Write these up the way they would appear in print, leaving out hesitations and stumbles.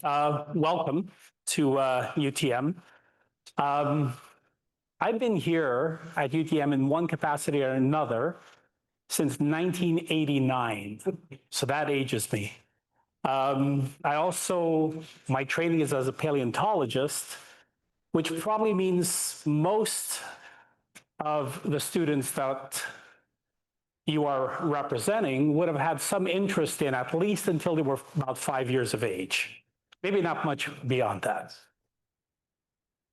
Welcome to UTM. I've been here at UTM in one capacity or another since 1989, so that ages me. My training is as a paleontologist, which probably means most of the students that you are representing would have had some interest in at least until they were about 5 years of age. Maybe not much beyond that.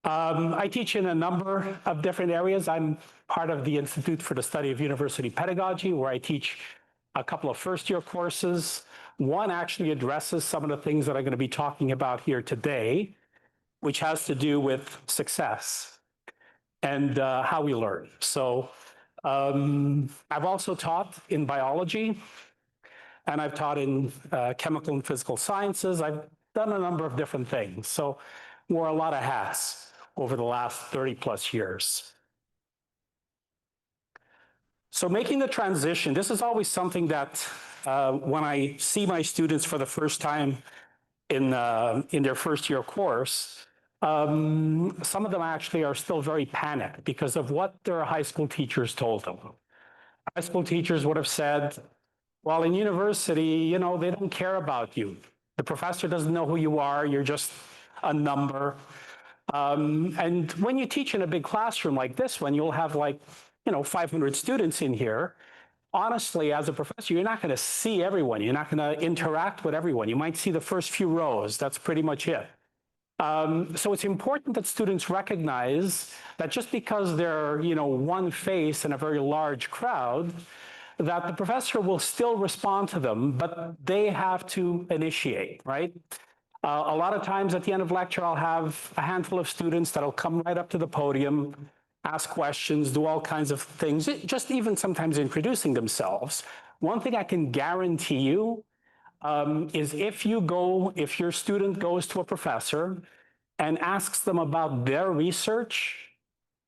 I teach in a number of different areas. I'm part of the Institute for the Study of University Pedagogy, where I teach a couple of first-year courses. One actually addresses some of the things that I'm going to be talking about here today, which has to do with success and how we learn. So I've also taught in biology, and I've taught in chemical and physical sciences. I've done a number of different things. So wore a lot of hats over the last 30 plus years. So making the transition, this is always something that when I see my students for the first time in their first year course, some of them actually are still very panicked because of what their high school teachers told them. High school teachers would have said, well, in university, you know, they don't care about you. The professor doesn't know who you are. You're just a number. And when you teach in a big classroom like this one, you'll have 500 students in here. Honestly, as a professor, you're not going to see everyone. You're not going to interact with everyone. You might see the first few rows. That's pretty much it. So it's important that students recognize that just because they're, one face in a very large crowd, that the professor will still respond to them, but they have to initiate, right? A lot of times at the end of lecture, I'll have a handful of students that'll come right up to the podium, ask questions, do all kinds of things, just even sometimes introducing themselves. One thing I can guarantee you is if your student goes to a professor and asks them about their research,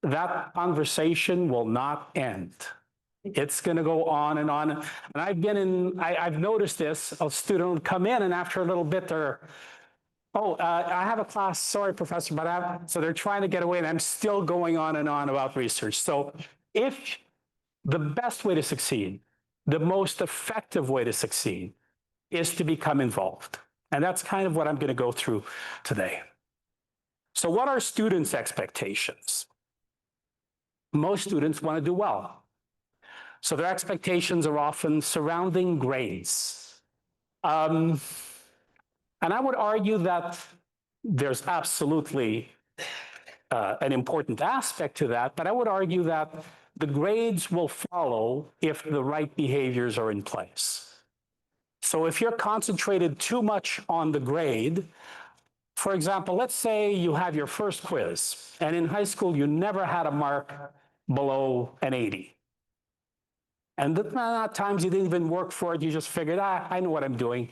that conversation will not end. It's going to go on. And I've noticed this. A student will come in, and after a little bit, I have a class, sorry, professor, so they're trying to get away, and I'm still going on and on about research. So if the best way to succeed, the most effective way to succeed is to become involved. And that's kind of what I'm going to go through today. So what are students' expectations? Most students want to do well. So their expectations are often surrounding grades. And I would argue that there's absolutely an important aspect to that, but I would argue that the grades will follow if the right behaviors are in place. So if you're concentrated too much on the grade, for example, let's say you have your first quiz, and in high school you never had a mark below an 80. And at times you didn't even work for it, you just figured, I know what I'm doing.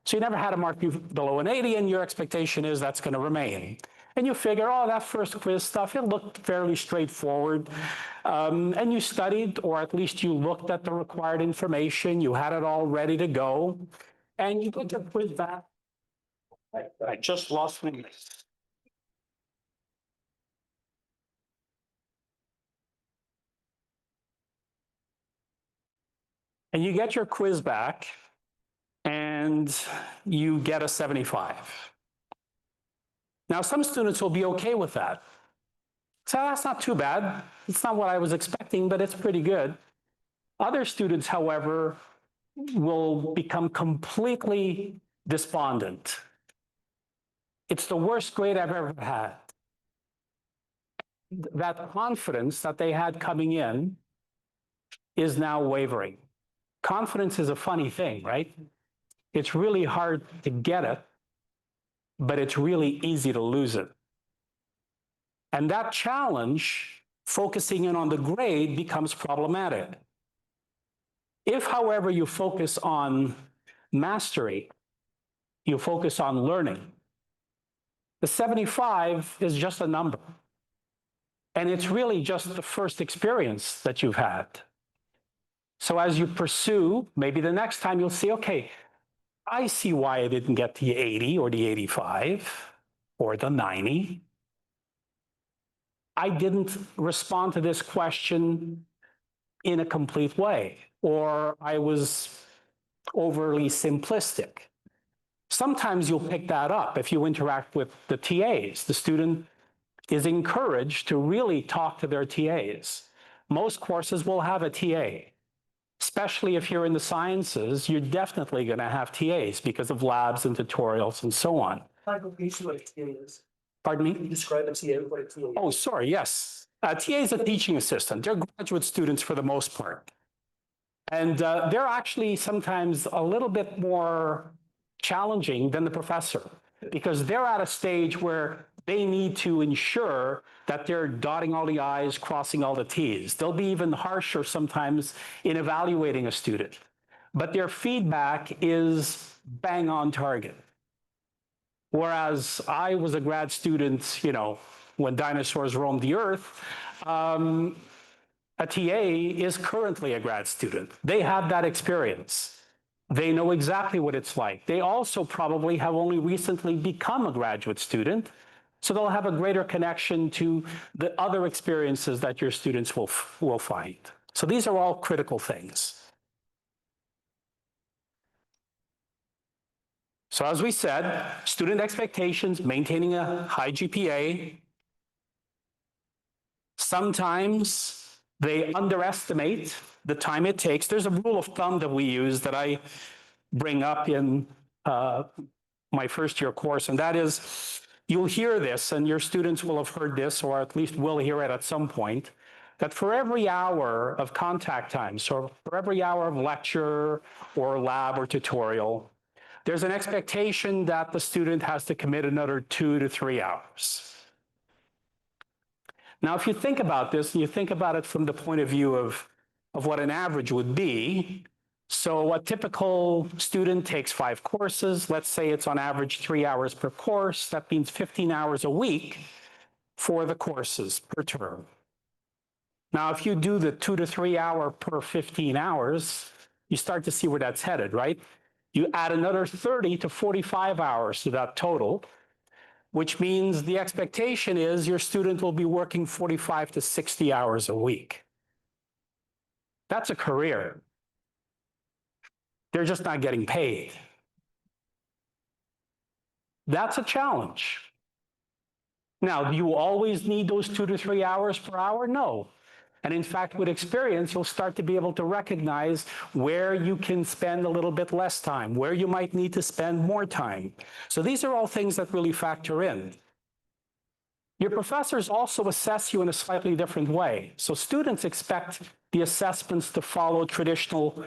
So you never had a mark below an 80, and your expectation is that's going to remain. And you figure, that first quiz stuff, it looked fairly straightforward. And you studied, or at least you looked at the required information, you had it all ready to go, and you get your quiz back. I just lost my list. And you get your quiz back, and you get a 75. Now, some students will be okay with that. So that's not too bad. It's not what I was expecting, but it's pretty good. Other students, however, will become completely despondent. It's the worst grade I've ever had. That confidence that they had coming in is now wavering. Confidence is a funny thing, right? It's really hard to get it, but it's really easy to lose it. And that challenge, focusing in on the grade, becomes problematic. If, however, you focus on mastery, you focus on learning, the 75 is just a number. And it's really just the first experience that you've had. So as you pursue, maybe the next time you'll see, okay, I see why I didn't get the 80 or the 85 or the 90. I didn't respond to this question in a complete way, or I was overly simplistic. Sometimes you'll pick that up if you interact with the TAs. The student is encouraged to really talk to their TAs. Most courses will have a TA. Especially if you're in the sciences, you're definitely going to have TAs because of labs and tutorials and so on. Michael, can you see what a TA is? Pardon Can you me? describe a TA, what a TA is? Oh, sorry, yes. TA is a teaching assistant. They're graduate students for the most part. And they're actually sometimes a little bit more challenging than the professor because they're at a stage where they need to ensure that they're dotting all the I's, crossing all the T's. They'll be even harsher sometimes in evaluating a student, but their feedback is bang on target. Whereas I was a grad student, you know, when dinosaurs roamed the earth, a TA is currently a grad student. They have that experience. They know exactly what it's like. They also probably have only recently become a graduate student, so they'll have a greater connection to the other experiences that your students will find. So these are all critical things. So as we said, student expectations, maintaining a high GPA. Sometimes they underestimate the time it takes. There's a rule of thumb that we use that I bring up in my first year course, and that is, you'll hear this, and your students will have heard this, or at least will hear it at some point, that for every hour of contact time, so for every hour of lecture or lab or tutorial, there's an expectation that the student has to commit another 2 to 3 hours. Now, if you think about this, and you think about it from the point of view of what an average would be, so a typical student takes 5 courses. Let's say it's on average 3 hours per course. That means 15 hours a week for the courses per term. Now, if you do the 2 to 3 hour per 15 hours, you start to see where that's headed, right? You add another 30 to 45 hours to that total, which means the expectation is your student will be working 45 to 60 hours a week. That's a career. They're just not getting paid. That's a challenge. Now, do you always need those 2 to 3 hours per hour? No. And in fact, with experience, you'll start to be able to recognize where you can spend a little bit less time, where you might need to spend more time. So these are all things that really factor in. Your professors also assess you in a slightly different way. So students expect the assessments to follow traditional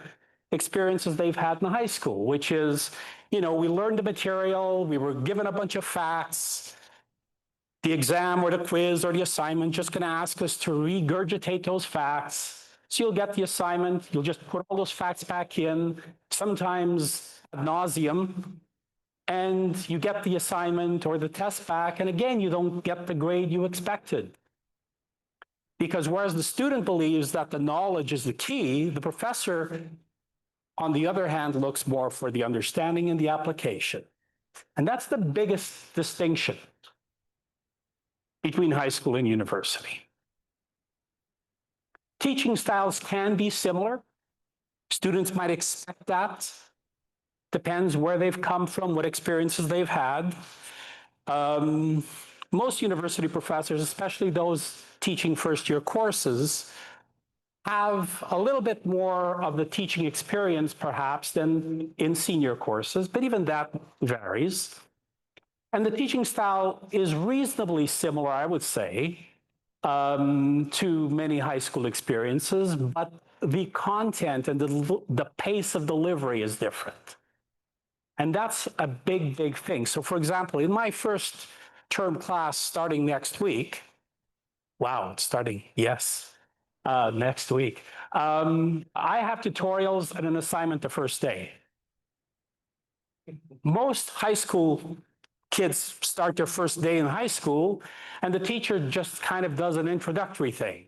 experiences they've had in high school, which is, you know, we learned the material, we were given a bunch of facts, the exam or the quiz or the assignment just going to ask us to regurgitate those facts. So you'll get the assignment, you'll just put all those facts back in, sometimes ad nauseum, and you get the assignment or the test back, and again, you don't get the grade you expected. Because whereas the student believes that the knowledge is the key, the professor, on the other hand, looks more for the understanding and the application. And that's the biggest distinction between high school and university. Teaching styles can be similar. Students might expect that. Depends where they've come from, what experiences they've had. Most university professors, especially those teaching first-year courses, have a little bit more of the teaching experience, perhaps, than in senior courses, but even that varies. And the teaching style is reasonably similar, I would say, to many high school experiences, but the content and the pace of delivery is different. And that's a big, big thing. So for example, in my first term class starting next week, wow, it's starting, yes, next week, I have tutorials and an assignment the first day. Most high school kids start their first day in high school, and the teacher just kind of does an introductory thing,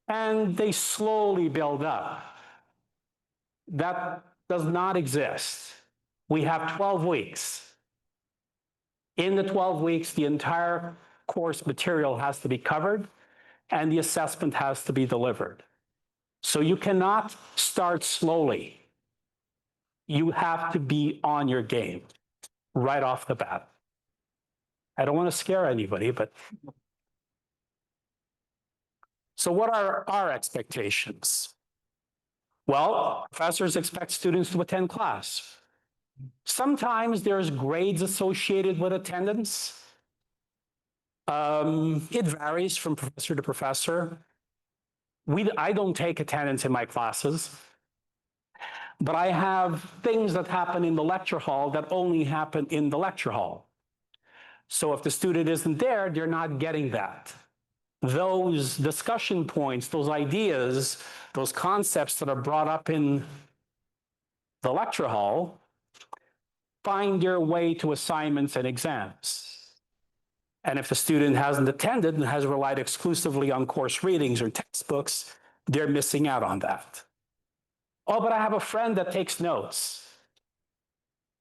and they slowly build up. That does not exist We have 12 weeks. In the 12 weeks, the entire course material has to be covered and the assessment has to be delivered. So you cannot start slowly. You have to be on your game right off the bat. I don't want to scare anybody, but so what are our expectations? Well, professors expect students to attend class. Sometimes there's grades associated with attendance. It varies from professor to professor. I don't take attendance in my classes, but I have things that happen in the lecture hall that only happen in the lecture hall. So if the student isn't there, they're not getting that. Those discussion points, those ideas, those concepts that are brought up in the lecture hall find their way to assignments and exams. And if the student hasn't attended and has relied exclusively on course readings or textbooks, they're missing out on that. Oh, but I have a friend that takes notes.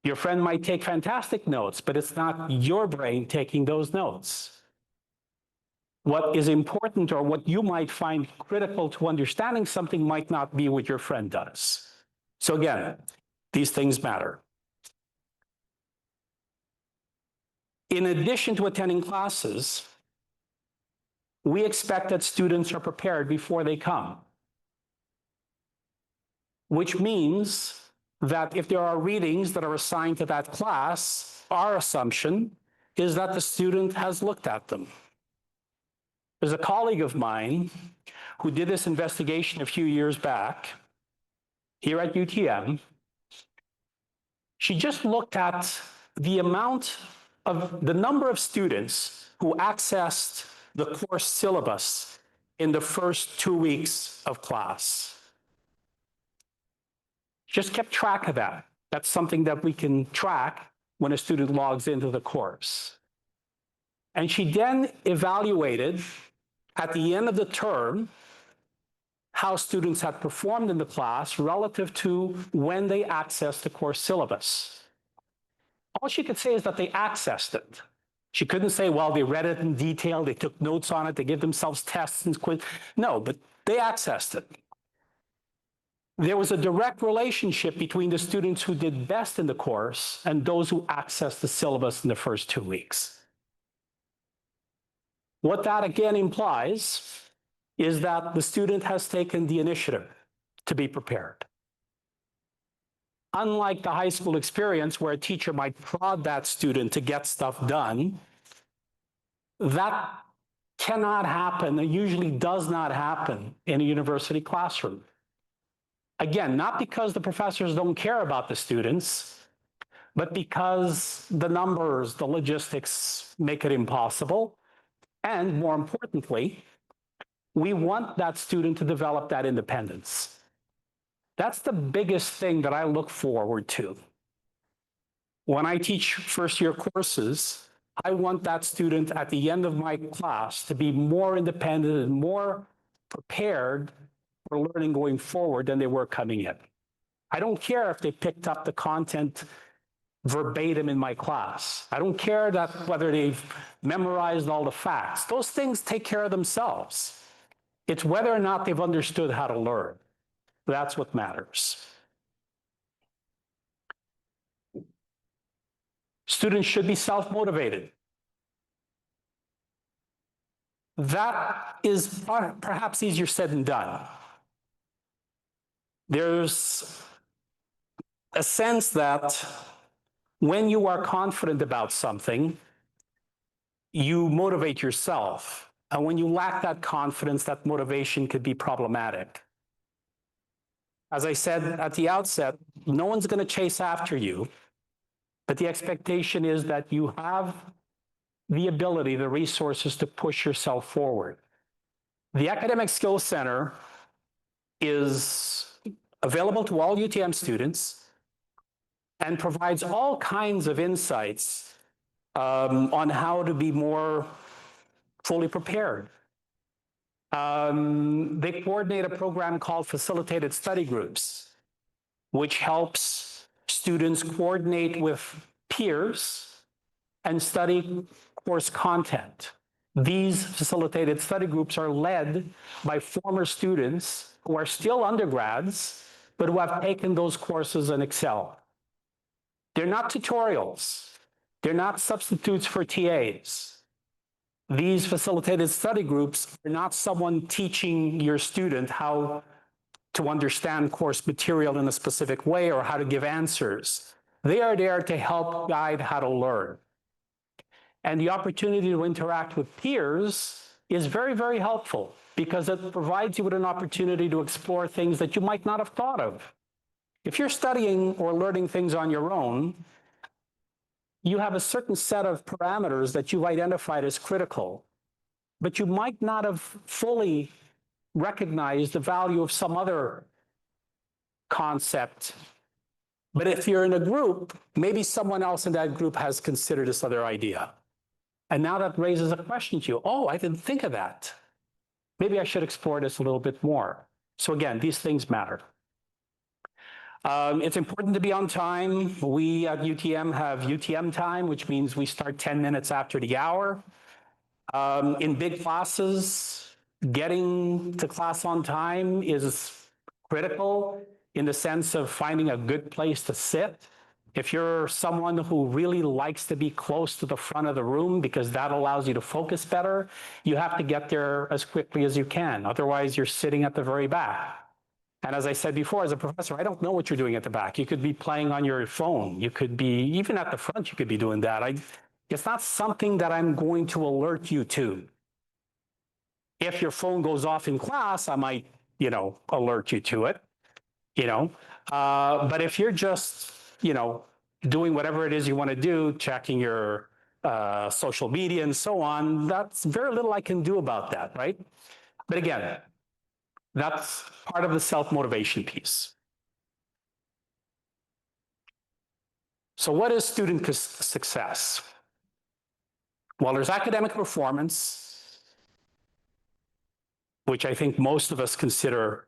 Your friend might take fantastic notes, but it's not your brain taking those notes. What is important or what you might find critical to understanding something might not be what your friend does. So again, these things matter. In addition to attending classes, we expect that students are prepared before they come, which means that if there are readings that are assigned to that class, our assumption is that the student has looked at them. There's a colleague of mine who did this investigation a few years back here at UTM. She just looked at the number of students who accessed the course syllabus in the first 2 weeks of class. Just kept track of that. That's something that we can track when a student logs into the course. And she then evaluated at the end of the term how students had performed in the class relative to when they accessed the course syllabus. All she could say is that they accessed it. She couldn't say, well, they read it in detail, they took notes on it, they gave themselves tests and quiz. No, but they accessed it. There was a direct relationship between the students who did best in the course and those who accessed the syllabus in the first 2 weeks. What that again implies is that the student has taken the initiative to be prepared. Unlike the high school experience where a teacher might prod that student to get stuff done, that cannot happen, and usually does not happen in a university classroom. Again, not because the professors don't care about the students, but because the numbers, the logistics make it impossible. And more importantly, we want that student to develop that independence. That's the biggest thing that I look forward to. When I teach first-year courses, I want that student at the end of my class to be more independent and more prepared for learning going forward than they were coming in. I don't care if they picked up the content verbatim in my class. I don't care that whether they've memorized all the facts. Those things take care of themselves. It's whether or not they've understood how to learn. That's what matters. Students should be self-motivated. That is perhaps easier said than done. There's a sense that when you are confident about something, you motivate yourself. And when you lack that confidence, that motivation could be problematic. As I said at the outset, no one's going to chase after you, but the expectation is that you have the ability, the resources to push yourself forward. The Academic Skills Center is available to all UTM students and provides all kinds of insights on how to be more fully prepared. They coordinate a program called Facilitated Study Groups, which helps Students coordinate with peers and study course content. These facilitated study groups are led by former students who are still undergrads, but who have taken those courses and excel. They're not tutorials. They're not substitutes for TAs. These facilitated study groups are not someone teaching your student how to understand course material in a specific way or how to give answers. They are there to help guide how to learn. And the opportunity to interact with peers is very, very helpful because it provides you with an opportunity to explore things that you might not have thought of. If you're studying or learning things on your own, you have a certain set of parameters that you've identified as critical, but you might not have fully recognized the value of some other concept. But if you're in a group, maybe someone else in that group has considered this other idea. And now that raises a question to you. Oh, I didn't think of that. Maybe I should explore this a little bit more. So again, these things matter. It's important to be on time. We at UTM have UTM time, which means we start 10 minutes after the hour. In big classes, getting to class on time is critical in the sense of finding a good place to sit. If you're someone who really likes to be close to the front of the room because that allows you to focus better, you have to get there as quickly as you can. Otherwise, you're sitting at the very back. And as I said before, as a professor, I don't know what you're doing at the back. You could be playing on your phone. You could be, even at the front, you could be doing that. It's not something that I'm going to alert you to. If your phone goes off in class, I might, alert you to it, But if you're just, doing whatever it is you want to do, checking your social media and so on, that's very little I can do about that, right? But again, that's part of the self-motivation piece. So what is student success? Well, there's academic performance, which I think most of us consider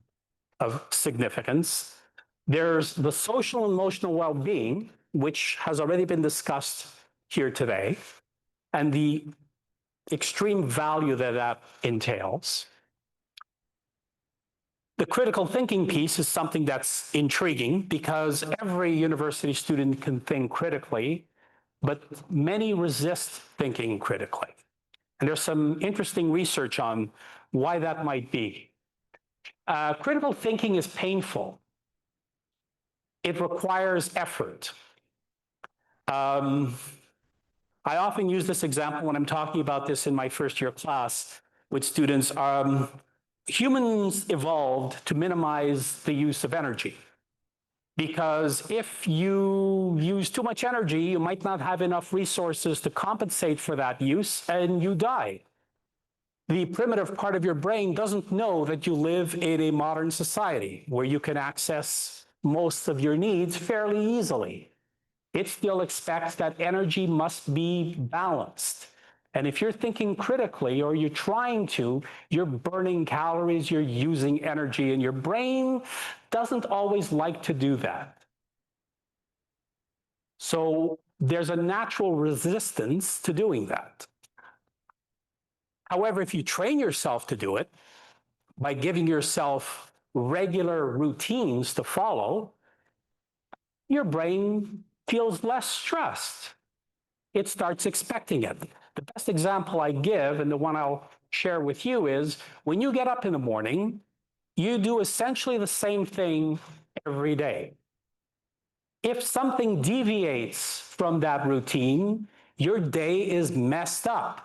of significance. There's the social and emotional well-being, which has already been discussed here today, and the extreme value that that entails. The critical thinking piece is something that's intriguing because every university student can think critically, but many resist thinking critically. And there's some interesting research on why that might be. Critical thinking is painful. It requires effort. I often use this example when I'm talking about this in my first year class with students. Humans evolved to minimize the use of energy. Because if you use too much energy, you might not have enough resources to compensate for that use and you die. The primitive part of your brain doesn't know that you live in a modern society where you can access most of your needs fairly easily. It still expects that energy must be balanced. And if you're thinking critically or you're trying to, you're burning calories, you're using energy, and your brain doesn't always like to do that. So there's a natural resistance to doing that. However, if you train yourself to do it by giving yourself regular routines to follow, your brain feels less stressed. It starts expecting it. The best example I give, and the one I'll share with you, is when you get up in the morning, you do essentially the same thing every day. If something deviates from that routine, your day is messed up.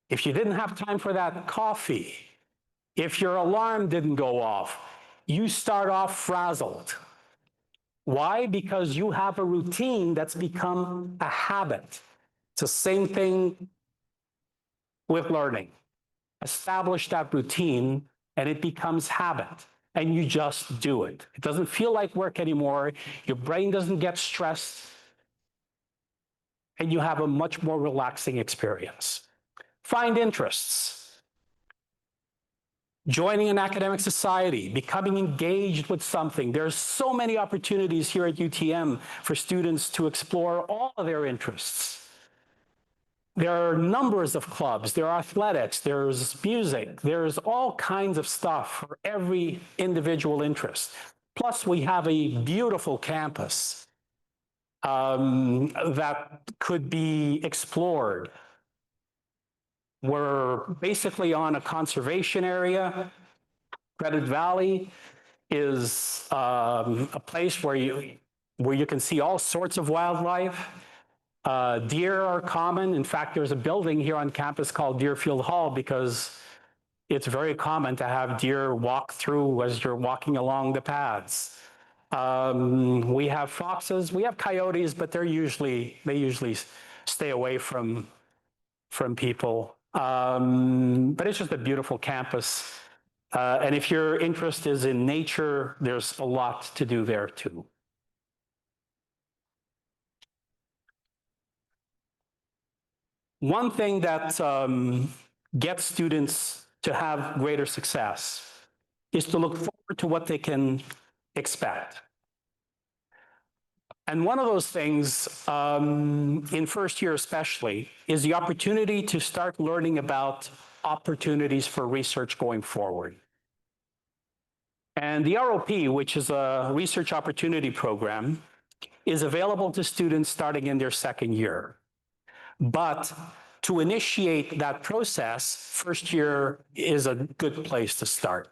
If you didn't have time for that coffee, if your alarm didn't go off, you start off frazzled. Why? Because you have a routine that's become a habit. It's the same thing with learning. Establish that routine and it becomes habit and you just do it. It doesn't feel like work anymore. Your brain doesn't get stressed and you have a much more relaxing experience. Find interests. joining an academic society, becoming engaged with something. There's so many opportunities here at UTM for students to explore all of their interests. There are numbers of clubs, there are athletics, there's music, there's all kinds of stuff for every individual interest. Plus, we have a beautiful campus that could be explored. We're basically on a conservation area. Credit Valley is a place where you can see all sorts of wildlife. Deer are common. In fact, there's a building here on campus called Deerfield Hall because it's very common to have deer walk through as you're walking along the paths. We have foxes, we have coyotes, but they usually stay away from people. But it's just a beautiful campus. And if your interest is in nature, there's a lot to do there too. One thing that gets students to have greater success is to look forward to what they can expect. And one of those things, in first year especially, is the opportunity to start learning about opportunities for research going forward. And the ROP, which is a research opportunity program, is available to students starting in their second year. But to initiate that process, first year is a good place to start.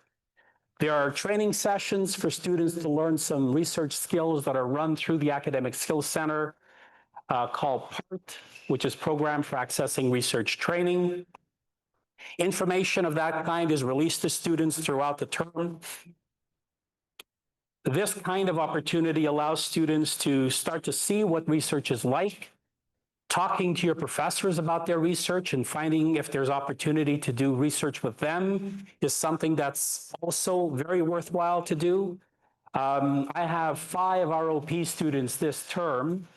There are training sessions for students to learn some research skills that are run through the Academic Skills Center called PART, which is Program for Accessing Research Training. Information of that kind is released to students throughout the term. This kind of opportunity allows students to start to see what research is like, talking to your professors about their research and finding if there's opportunity to do research with them is something that's also very worthwhile to do. I have 5 ROP students this term.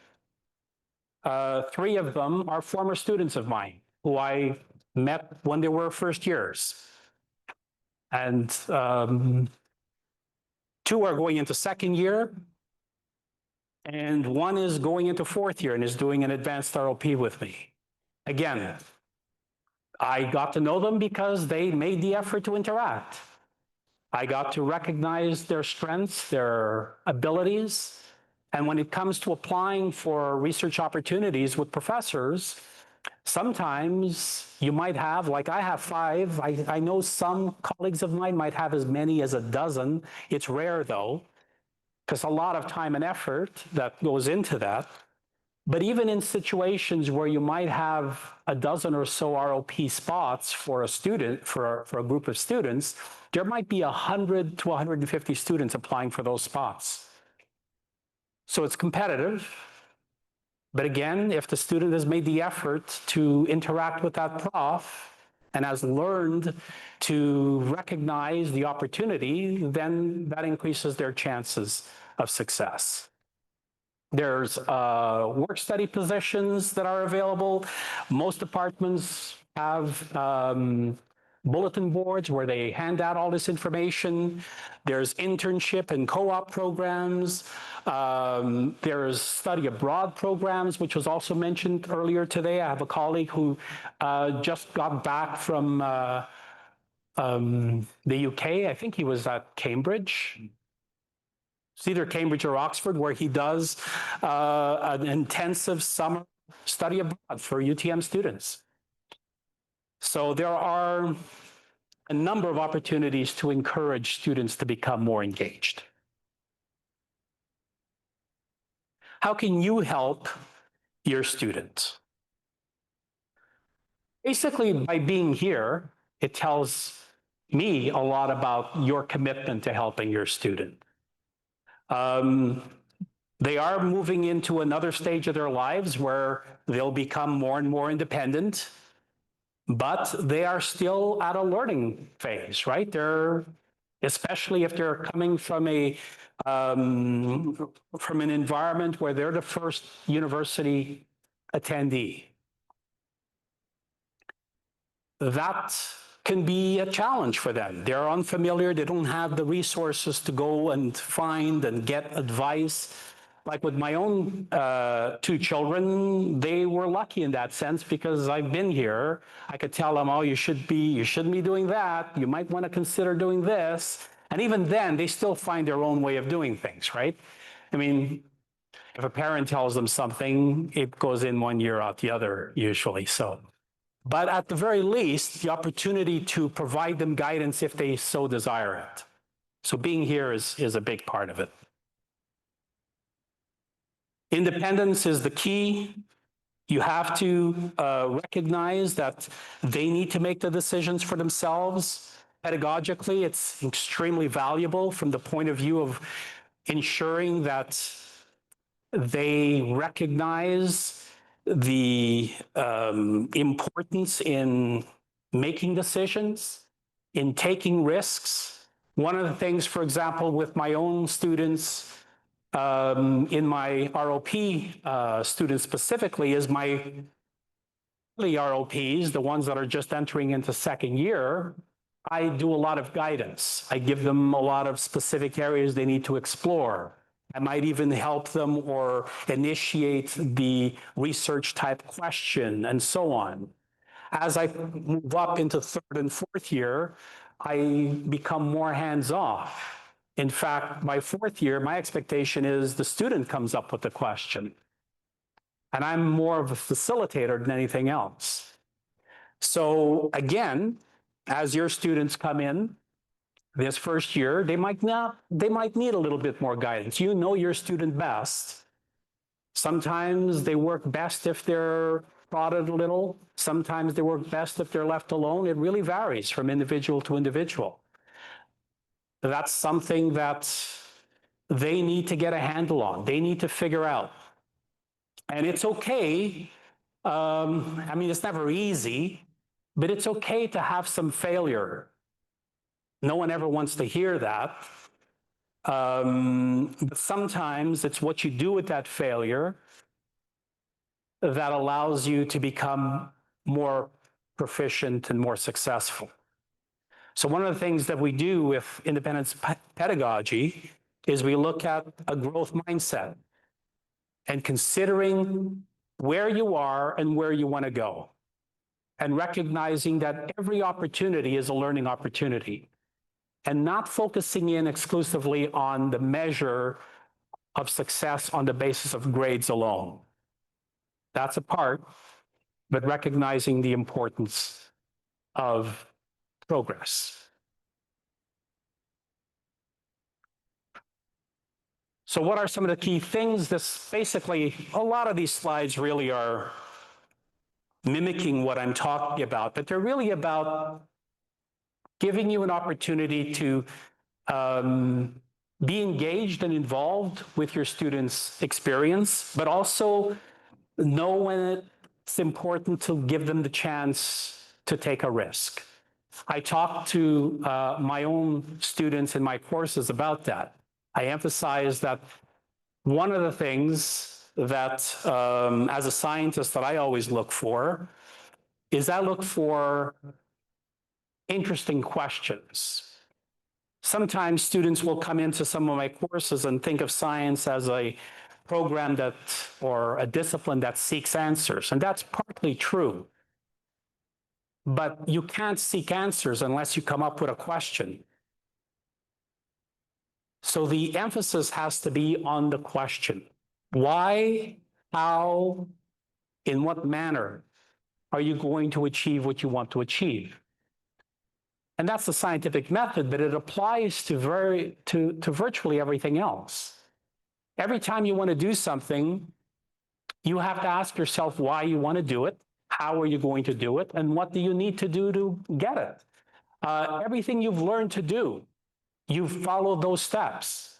3 of them are former students of mine who I met when they were first years. And 2 are going into second year. And 1 is going into 4th year and is doing an advanced ROP with me. Again, I got to know them because they made the effort to interact. I got to recognize their strengths, their abilities. And when it comes to applying for research opportunities with professors, sometimes you might have, like I have 5. I know some colleagues of mine might have as many as a dozen. It's rare though, because a lot of time and effort that goes into that. But even in situations where you might have a dozen or so ROP spots for a student, for a group of students, there might be 100 to 150 students applying for those spots. So it's competitive. But again, if the student has made the effort to interact with that prof and has learned to recognize the opportunity, then that increases their chances of success. There's work study positions that are available. Most departments have bulletin boards where they hand out all this information. There's internship and co-op programs. There's study abroad programs, which was also mentioned earlier today. I have a colleague who just got back from the UK. I think he was at Cambridge. It's either Cambridge or Oxford, where he does an intensive summer study abroad for UTM students. So there are a number of opportunities to encourage students to become more engaged. How can you help your students? Basically, by being here, it tells me a lot about your commitment to helping your student. They are moving into another stage of their lives where they'll become more and more independent, but they are still at a learning phase, right? Especially if they're coming from an environment where they're the first university attendee. That can be a challenge for them. They're unfamiliar. They don't have the resources to go and find and get advice. Like with my own two children, they were lucky in that sense because I've been here. I could tell them, oh, you shouldn't be doing that. You might want to consider doing this. And even then, they still find their own way of doing things, right? I mean, if a parent tells them something, it goes in one ear out the other usually. So, but at the very least, the opportunity to provide them guidance if they so desire it. So being here is a big part of it. Independence is the key. You have to recognize that they need to make the decisions for themselves. Pedagogically, it's extremely valuable from the point of view of ensuring that they recognize the importance in making decisions, in taking risks. One of the things, for example, with my own students, in my ROP students specifically, is my early ROPs, the ones that are just entering into second year, I do a lot of guidance. I give them a lot of specific areas they need to explore. I might even help them or initiate the research type question and so on. As I move up into third and fourth year, I become more hands-off. In fact, by fourth year, my expectation is the student comes up with the question. And I'm more of a facilitator than anything else. So again, as your students come in this first year, they might need a little bit more guidance. You know your student best. Sometimes they work best if they're prodded a little. Sometimes they work best if they're left alone. It really varies from individual to individual. That's something that they need to get a handle on. They need to figure out. And it's okay. I mean, it's never easy, but it's okay to have some failure. No one ever wants to hear that. But sometimes it's what you do with that failure that allows you to become more proficient and more successful. So one of the things that we do with independence pedagogy is we look at a growth mindset and considering where you are and where you want to go, and recognizing that every opportunity is a learning opportunity, and not focusing in exclusively on the measure of success on the basis of grades alone. That's a part, but recognizing the importance of progress. So what are some of the key things? This basically, a lot of these slides really are mimicking what I'm talking about, but they're really about giving you an opportunity to be engaged and involved with your students' experience, but also know when it's important to give them the chance to take a risk. I talk to my own students in my courses about that. I emphasize that one of the things that, as a scientist, that I always look for is I look for interesting questions. Sometimes students will come into some of my courses and think of science as a program that, or a discipline that seeks answers, and that's partly true. But you can't seek answers unless you come up with a question. So the emphasis has to be on the question. Why, how, in what manner are you going to achieve what you want to achieve? And that's the scientific method, but it applies to virtually everything else. Every time you want to do something, you have to ask yourself why you want to do it, how are you going to do it, and what do you need to do to get it? Everything you've learned to do, you follow those steps.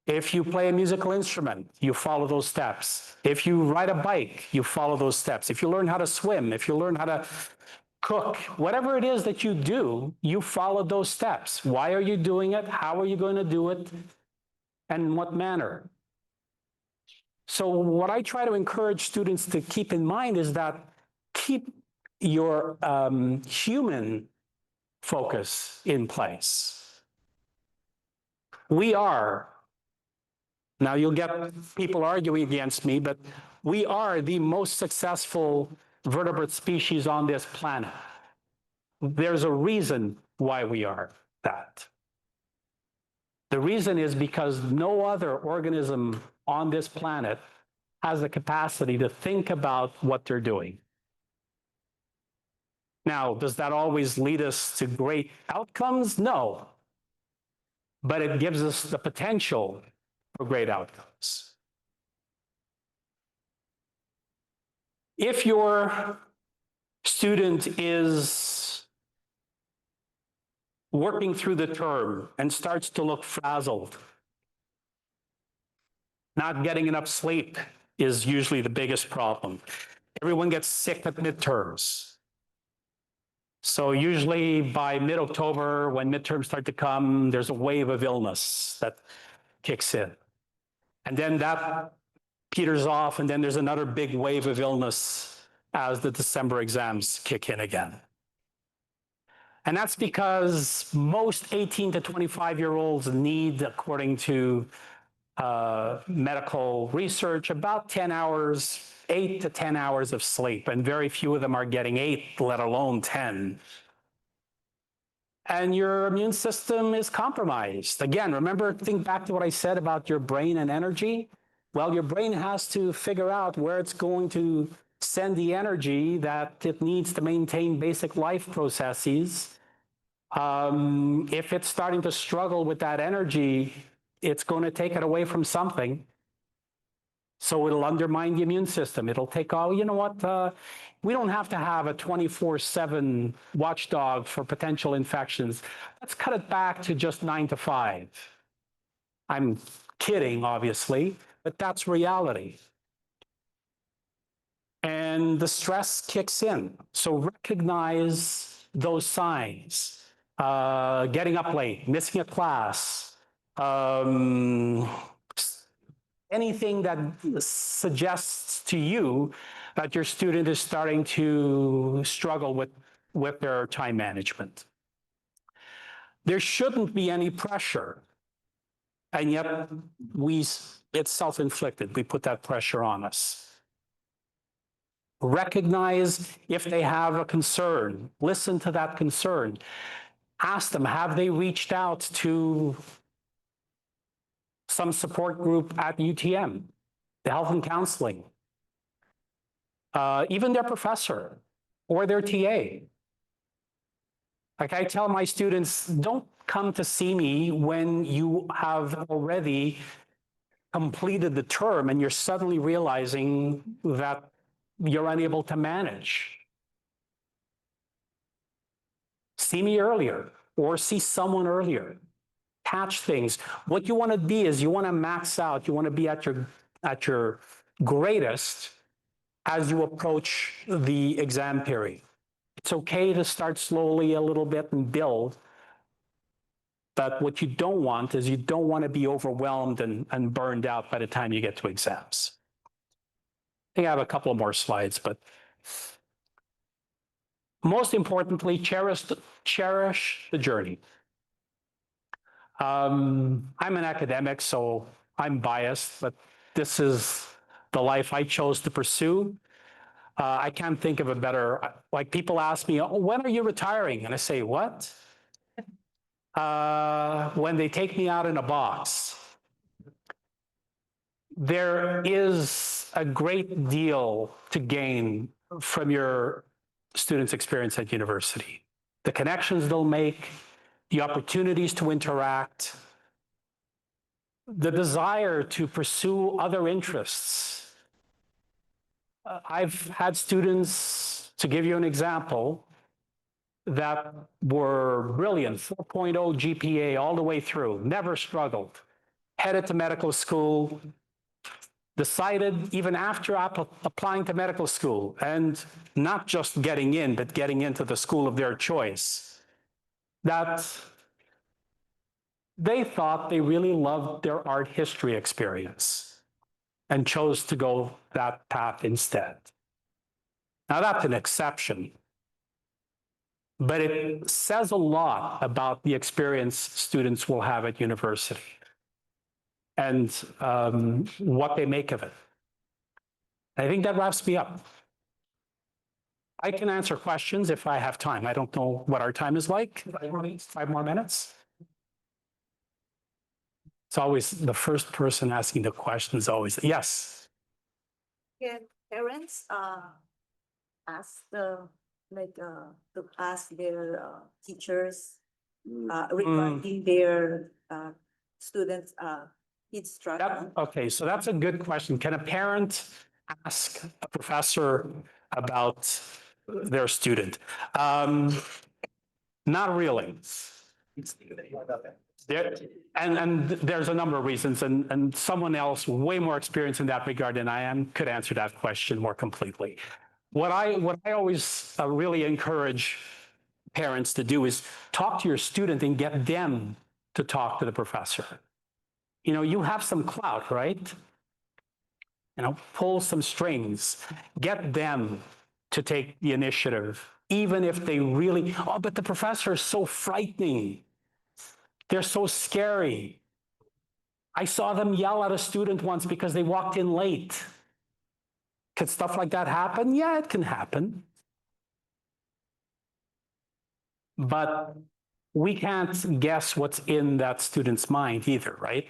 If you play a musical instrument, you follow those steps. If you ride a bike, you follow those steps. If you learn how to swim, if you learn how to cook, whatever it is that you do, you follow those steps. Why are you doing it? How are you going to do it? And in what manner? So what I try to encourage students to keep in mind is that keep your human focus in place. We are, now you'll get people arguing against me, but we are the most successful vertebrate species on this planet. There's a reason why we are that. The reason is because no other organism on this planet has the capacity to think about what they're doing. Now, does that always lead us to great outcomes? No. But it gives us the potential for great outcomes. If your student is working through the term and starts to look frazzled, not getting enough sleep is usually the biggest problem. Everyone gets sick at midterms. So usually by mid-October, when midterms start to come, there's a wave of illness that kicks in. And then that peters off, and then there's another big wave of illness as the December exams kick in again. And that's because most 18 to 25-year-olds need, according to medical research, about 10 hours, 8 to 10 hours of sleep, and very few of them are getting 8, let alone 10. And your immune system is compromised. Again, remember, think back to what I said about your brain and energy. Well, your brain has to figure out where it's going to send the energy that it needs to maintain basic life processes. If it's starting to struggle with that energy, it's going to take it away from something. So it'll undermine the immune system. It'll take all, you know what, we don't have to have a 24/7 watchdog for potential infections. Let's cut it back to just 9 to 5. I'm kidding, obviously, but that's reality. And the stress kicks in. So recognize those signs. Getting up late, missing a class, anything that suggests to you that your student is starting to struggle with their time management. There shouldn't be any pressure, and yet it's self-inflicted. We put that pressure on us. Recognize if they have a concern. Listen to that concern. Ask them, have they reached out to some support group at UTM, the health and counseling, even their professor or their TA. Like I tell my students, don't come to see me when you have already completed the term and you're suddenly realizing that you're unable to manage. See me earlier or see someone earlier. Catch things. What you want to be is you want to max out. You want to be at your greatest as you approach the exam period. It's okay to start slowly a little bit and build. But what you don't want is you don't want to be overwhelmed and burned out by the time you get to exams. I think I have a couple of more slides, but most importantly, cherish the journey. I'm an academic, so I'm biased, but this is the life I chose to pursue. I can't think of a better, like people ask me, oh, when are you retiring? And I say, what? When they take me out in a box. There is a great deal to gain from your students' experience at university. The connections they'll make, the opportunities to interact, the desire to pursue other interests. I've had students, to give you an example, that were brilliant, 4.0 GPA all the way through, never struggled, headed to medical school, decided even after applying to medical school, and not just getting in, but getting into the school of their choice, that they thought they really loved their art history experience and chose to go that path instead. Now that's an exception. but it says a lot about the experience students will have at university and what they make of it. I think that wraps me up. I can answer questions if I have time. I don't know what our time is like. 5 more minutes? It's always the first person asking the questions always, yes. Can parents ask to ask their teachers regarding their students kids struggle? Okay, so that's a good question. Can a parent ask a professor about their student? Not really. And there's a number of reasons, and someone else way more experienced in that regard than I am could answer that question more completely. What I always really encourage parents to do is talk to your student and get them to talk to the professor. You know, you have some clout, right? You know, pull some strings, get them to take the initiative, even if they really, oh, but the professor is so frightening. They're so scary. I saw them yell at a student once because they walked in late. Could stuff like that happen? Yeah, it can happen. But we can't guess what's in that student's mind either, right?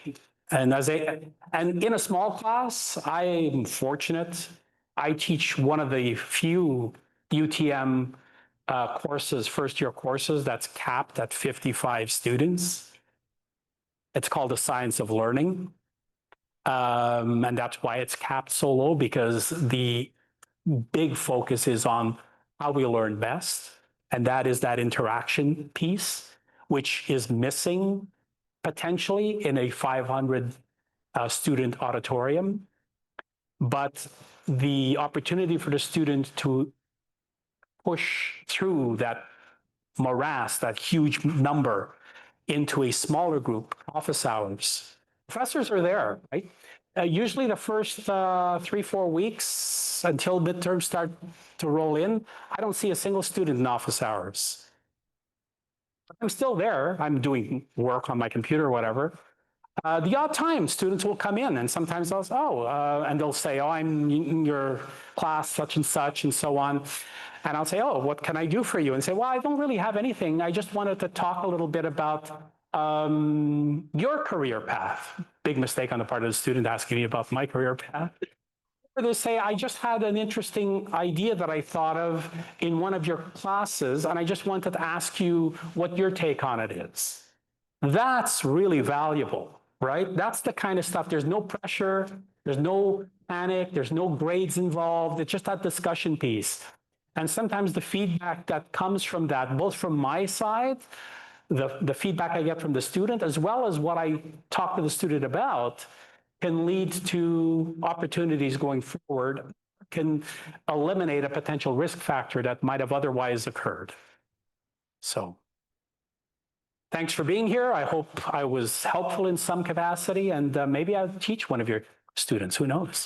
And in a small class, I'm fortunate. I teach one of the few UTM courses, first-year courses, that's capped at 55 students. It's called the Science of Learning. And that's why it's capped so low, because the big focus is on how we learn best. And that is that interaction piece, which is missing potentially in a 500 student auditorium. But the opportunity for the student to push through that morass, that huge number, into a smaller group, office hours. Professors are there, right? Usually the first 3-4 weeks until midterms start to roll in, I don't see a single student in office hours. I'm still there. I'm doing work on my computer or whatever. The odd time, students will come in, and sometimes they'll say, and they'll say, oh, I'm in your class, such and so on. And I'll say, oh, what can I do for you? And say, well, I don't really have anything. I just wanted to talk a little bit about your career path. Big mistake on the part of the student asking me about my career path. Or they say, I just had an interesting idea that I thought of in one of your classes, and I just wanted to ask you what your take on it is. That's really valuable, right? That's the kind of stuff. There's no pressure. There's no panic. There's no grades involved. It's just that discussion piece. And sometimes the feedback that comes from that, both from my side, the feedback I get from the student, as well as what I talk to the student about, can lead to opportunities going forward, can eliminate a potential risk factor that might have otherwise occurred. So thanks for being here. I hope I was helpful in some capacity, and maybe I'll teach one of your students, who knows?